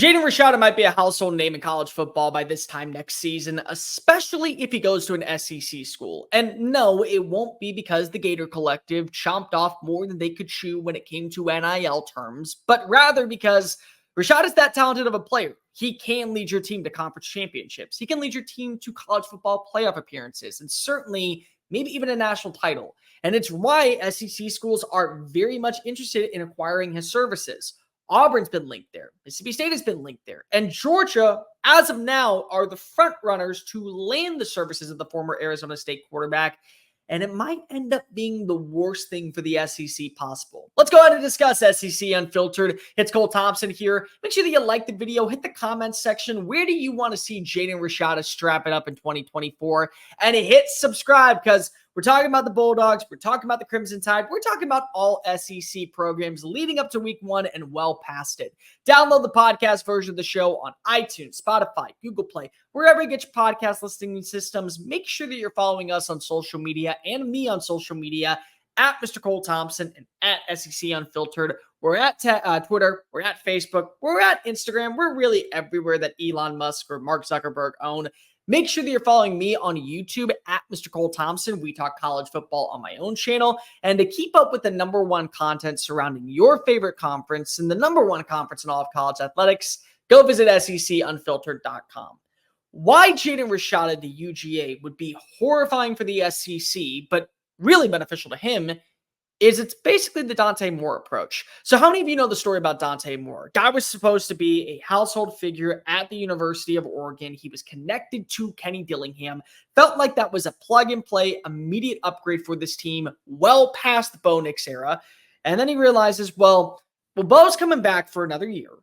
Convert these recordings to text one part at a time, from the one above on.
Jaden Rashada might be a household name in college football by this time next season, especially if he goes to an SEC school. And no, it won't be because the Gator Collective chomped off more than they could chew when it came to NIL terms, but rather because Rashada's that talented of a player. He can lead your team to conference championships. He can lead your team to college football playoff appearances, and certainly maybe even a national title. And it's why SEC schools are very much interested in acquiring his services. Auburn's been linked there. Mississippi State has been linked there. And Georgia, as of now, are the front runners to land the services of the former Arizona State quarterback. And it might end up being the worst thing for the SEC possible. Let's go ahead and discuss SEC Unfiltered. It's Cole Thompson here. Make sure that you like the video, hit the comments section. Where do you want to see Jayden Rashada strap it up in 2024? And hit subscribe, because we're talking about the Bulldogs. We're talking about the Crimson Tide. We're talking about all SEC programs leading up to week 1 and well past it. Download the podcast version of the show on iTunes, Spotify, Google Play, wherever you get your podcast listening systems. Make sure that you're following us on social media and me on social media at Mr. Cole Thompson and at SEC Unfiltered. We're at Twitter. We're at Facebook. We're at Instagram. We're really everywhere that Elon Musk or Mark Zuckerberg own. Make sure that you're following me on YouTube at Mr. Cole Thompson. We talk college football on my own channel. And to keep up with the #1 content surrounding your favorite conference and the #1 conference in all of college athletics, go visit secunfiltered.com. Why Jaden Rashada to UGA would be horrifying for the SEC, but really beneficial to him, is it's basically the Dante Moore approach. So how many of you know the story about Dante Moore? Guy was supposed to be a household figure at the University of Oregon. He was connected to Kenny Dillingham. Felt like that was a plug-and-play, immediate upgrade for this team, well past the Bo Nix era. And then he realizes, well, Bo's coming back for another year,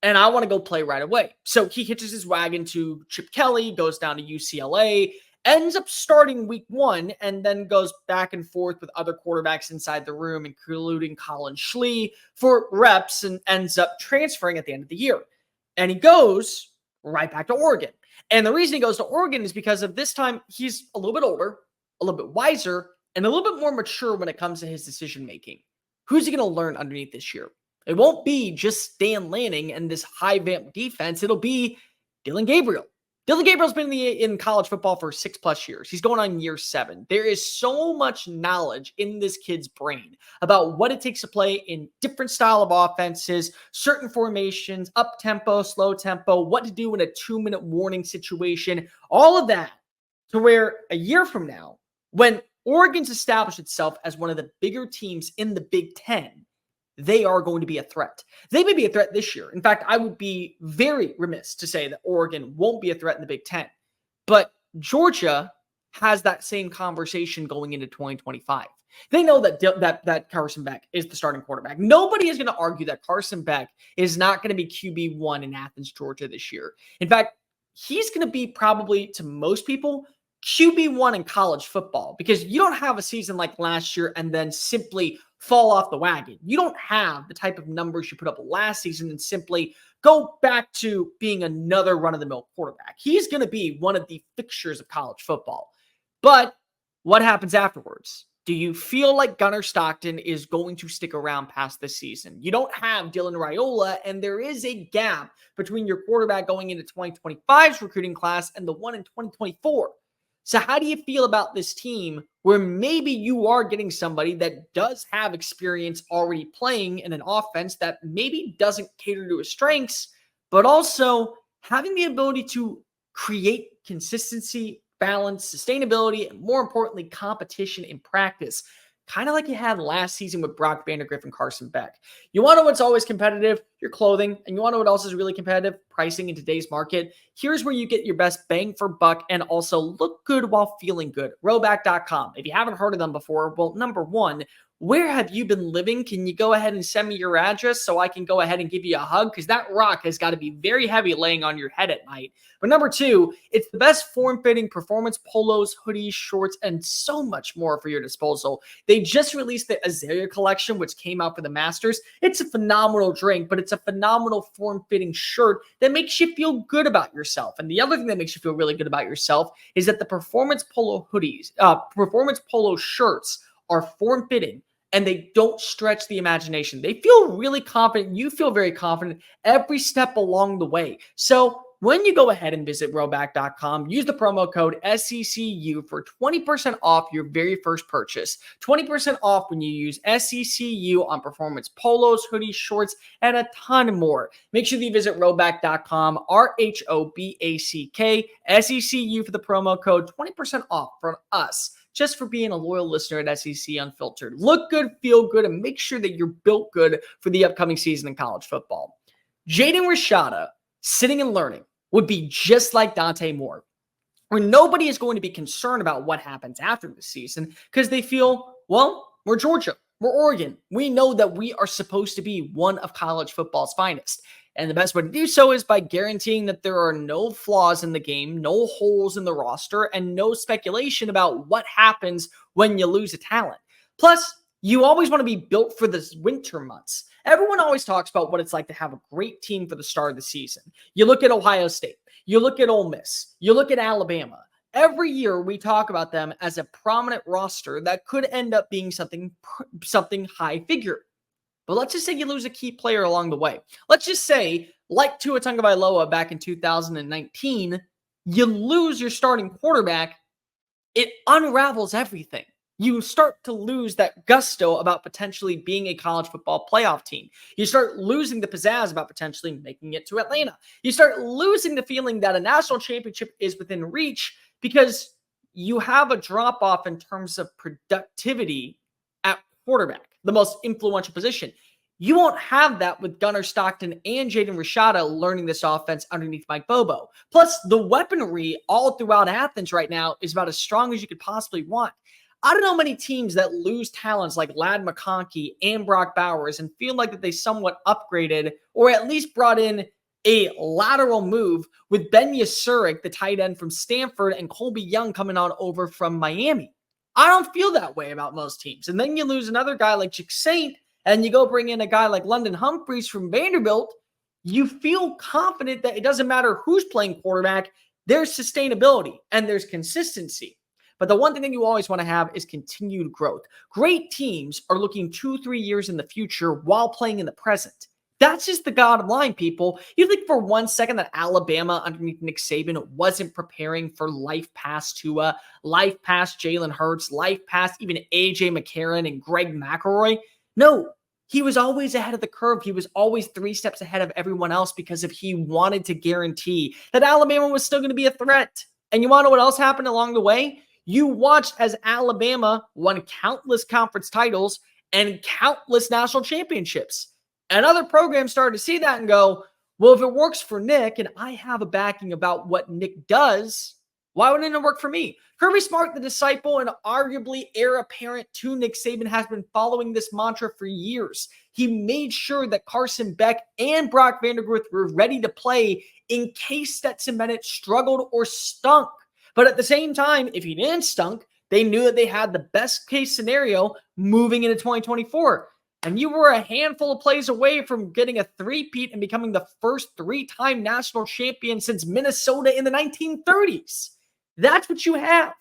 and I want to go play right away. So he hitches his wagon to Chip Kelly, goes down to UCLA, ends up starting week 1, and then goes back and forth with other quarterbacks inside the room, including Colin Schlee, for reps, and ends up transferring at the end of the year. And he goes right back to Oregon. And the reason he goes to Oregon is because of this time he's a little bit older, a little bit wiser, and a little bit more mature when it comes to his decision-making. Who's he going to learn underneath this year? It won't be just Stan Lanning and this high-vamp defense. It'll be Dillon Gabriel. Dillon Gabriel's been in college football for 6+ years. He's going on year 7. There is so much knowledge in this kid's brain about what it takes to play in different style of offenses, certain formations, up-tempo, slow-tempo, what to do in a 2-minute warning situation, all of that, to where a year from now, when Oregon's established itself as one of the bigger teams in the Big Ten, they are going to be a threat. They may be a threat this year. In fact, I would be very remiss to say that Oregon won't be a threat in the Big Ten. But Georgia has that same conversation going into 2025. They know that Carson Beck is the starting quarterback. Nobody is going to argue that Carson Beck is not going to be QB1 in Athens, Georgia this year. In fact, he's going to be probably, to most people, QB1 in college football, because you don't have a season like last year and then simply fall off the wagon. You don't have the type of numbers you put up last season and simply go back to being another run-of-the-mill quarterback. He's going to be one of the fixtures of college football. But what happens afterwards? Do you feel like Gunnar Stockton is going to stick around past this season? You don't have Dylan Raiola, and there is a gap between your quarterback going into 2025's recruiting class and the one in 2024. So how do you feel about this team where maybe you are getting somebody that does have experience already playing in an offense that maybe doesn't cater to his strengths, but also having the ability to create consistency, balance, sustainability, and more importantly, competition in practice, kind of like you had last season with Brock Vandagriff and Carson Beck. You want to know what's always competitive? Your clothing. And you want to know what else is really competitive? Pricing in today's market. Here's where you get your best bang for buck and also look good while feeling good. RHOBACK.com. If you haven't heard of them before, well, number one, where have you been living? Can you go ahead and send me your address so I can go ahead and give you a hug? Because that rock has got to be very heavy laying on your head at night. But number two, it's the best form-fitting performance polos, hoodies, shorts, and so much more for your disposal. They just released the Azalea collection, which came out for the Masters. It's a phenomenal drink, but it's a phenomenal form-fitting shirt that makes you feel good about yourself. And the other thing that makes you feel really good about yourself is that the performance polo hoodies, performance polo shirts are form-fitting, and they don't stretch the imagination. They feel really confident. You feel very confident every step along the way. So when you go ahead and visit RHOBACK.com, use the promo code SECU for 20% off your very first purchase. 20% off when you use SECU on performance polos, hoodies, shorts, and a ton more. Make sure that you visit RHOBACK.com, RHOBACK, SECU for the promo code, 20% off from us, just for being a loyal listener at SEC Unfiltered. Look good, feel good, and make sure that you're built good for the upcoming season in college football. Jaden Rashada, sitting and learning, would be just like Dante Moore, where nobody is going to be concerned about what happens after the season because they feel, well, we're Georgia, we're Oregon. We know that we are supposed to be one of college football's finest. And the best way to do so is by guaranteeing that there are no flaws in the game, no holes in the roster, and no speculation about what happens when you lose a talent. Plus, you always want to be built for the winter months. Everyone always talks about what it's like to have a great team for the start of the season. You look at Ohio State, you look at Ole Miss, you look at Alabama. Every year we talk about them as a prominent roster that could end up being something high figure. But let's just say you lose a key player along the way. Let's just say, like Tua Tagovailoa back in 2019, you lose your starting quarterback. It unravels everything. You start to lose that gusto about potentially being a college football playoff team. You start losing the pizzazz about potentially making it to Atlanta. You start losing the feeling that a national championship is within reach because you have a drop-off in terms of productivity at quarterback, the most influential position. You won't have that with Gunnar Stockton and Jaden Rashada learning this offense underneath Mike Bobo. Plus, the weaponry all throughout Athens right now is about as strong as you could possibly want. I don't know many teams that lose talents like Ladd McConkey and Brock Bowers and feel like that they somewhat upgraded or at least brought in a lateral move with Ben Yasurik, the tight end from Stanford, and Colby Young coming on over from Miami. I don't feel that way about most teams. And then you lose another guy like Chick Saint, and you go bring in a guy like London Humphreys from Vanderbilt. You feel confident that it doesn't matter who's playing quarterback, there's sustainability and there's consistency. But the one thing that you always want to have is continued growth. Great teams are looking 2-3 years in the future while playing in the present. That's just the bottom line, people. You think for 1 second that Alabama underneath Nick Saban wasn't preparing for life past Tua, life past Jalen Hurts, life past even A.J. McCarron and Greg McElroy? No, he was always ahead of the curve. He was always 3 steps ahead of everyone else because he wanted to guarantee that Alabama was still going to be a threat. And you want to know what else happened along the way? You watched as Alabama won countless conference titles and countless national championships. And other programs started to see that and go, well, if it works for Nick and I have a backing about what Nick does, why wouldn't it work for me? Kirby Smart, the disciple and arguably heir apparent to Nick Saban, has been following this mantra for years. He made sure that Carson Beck and Brock Vandagriff were ready to play in case Stetson Bennett struggled or stunk. But at the same time, if he didn't stunk, they knew that they had the best case scenario moving into 2024. And you were a handful of plays away from getting a three-peat and becoming the first 3-time national champion since Minnesota in the 1930s. That's what you have.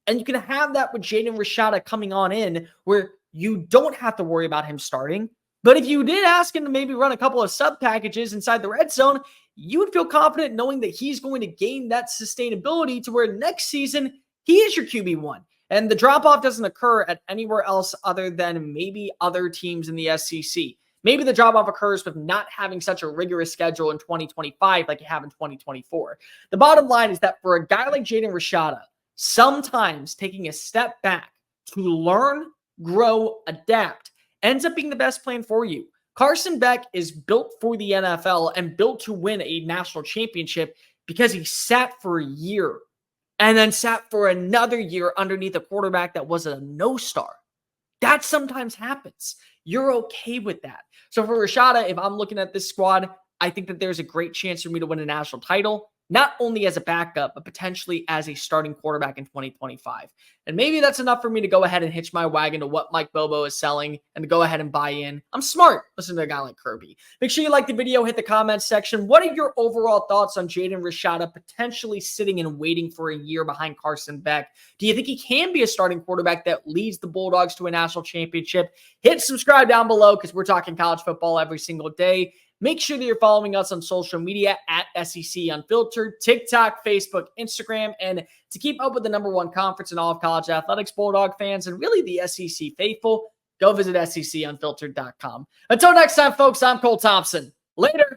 And you can have that with Jaden Rashada coming on in where you don't have to worry about him starting. But if you did ask him to maybe run a couple of sub packages inside the red zone, you would feel confident knowing that he's going to gain that sustainability to where next season he is your QB1. And the drop-off doesn't occur at anywhere else other than maybe other teams in the SEC. Maybe the drop-off occurs with not having such a rigorous schedule in 2025 like you have in 2024. The bottom line is that for a guy like Jaden Rashada, sometimes taking a step back to learn, grow, adapt ends up being the best plan for you. Carson Beck is built for the NFL and built to win a national championship because he sat for a year and then sat for another year underneath a quarterback that was a no-star. That sometimes happens. You're okay with that. So for Rashada, if I'm looking at this squad, I think that there's a great chance for me to win a national title. not only as a backup, but potentially as a starting quarterback in 2025. And maybe that's enough for me to go ahead and hitch my wagon to what Mike Bobo is selling and to go ahead and buy in. I'm smart. Listen to a guy like Kirby. Make sure you like the video, hit the comments section. What are your overall thoughts on Jayden Rashada potentially sitting and waiting for a year behind Carson Beck? Do you think he can be a starting quarterback that leads the Bulldogs to a national championship? Hit subscribe down below because we're talking college football every single day. Make sure that you're following us on social media at SEC Unfiltered, TikTok, Facebook, Instagram, and to keep up with the #1 conference in all of college athletics, Bulldog fans, and really the SEC faithful, go visit SECUnfiltered.com. Until next time, folks, I'm Cole Thompson. Later.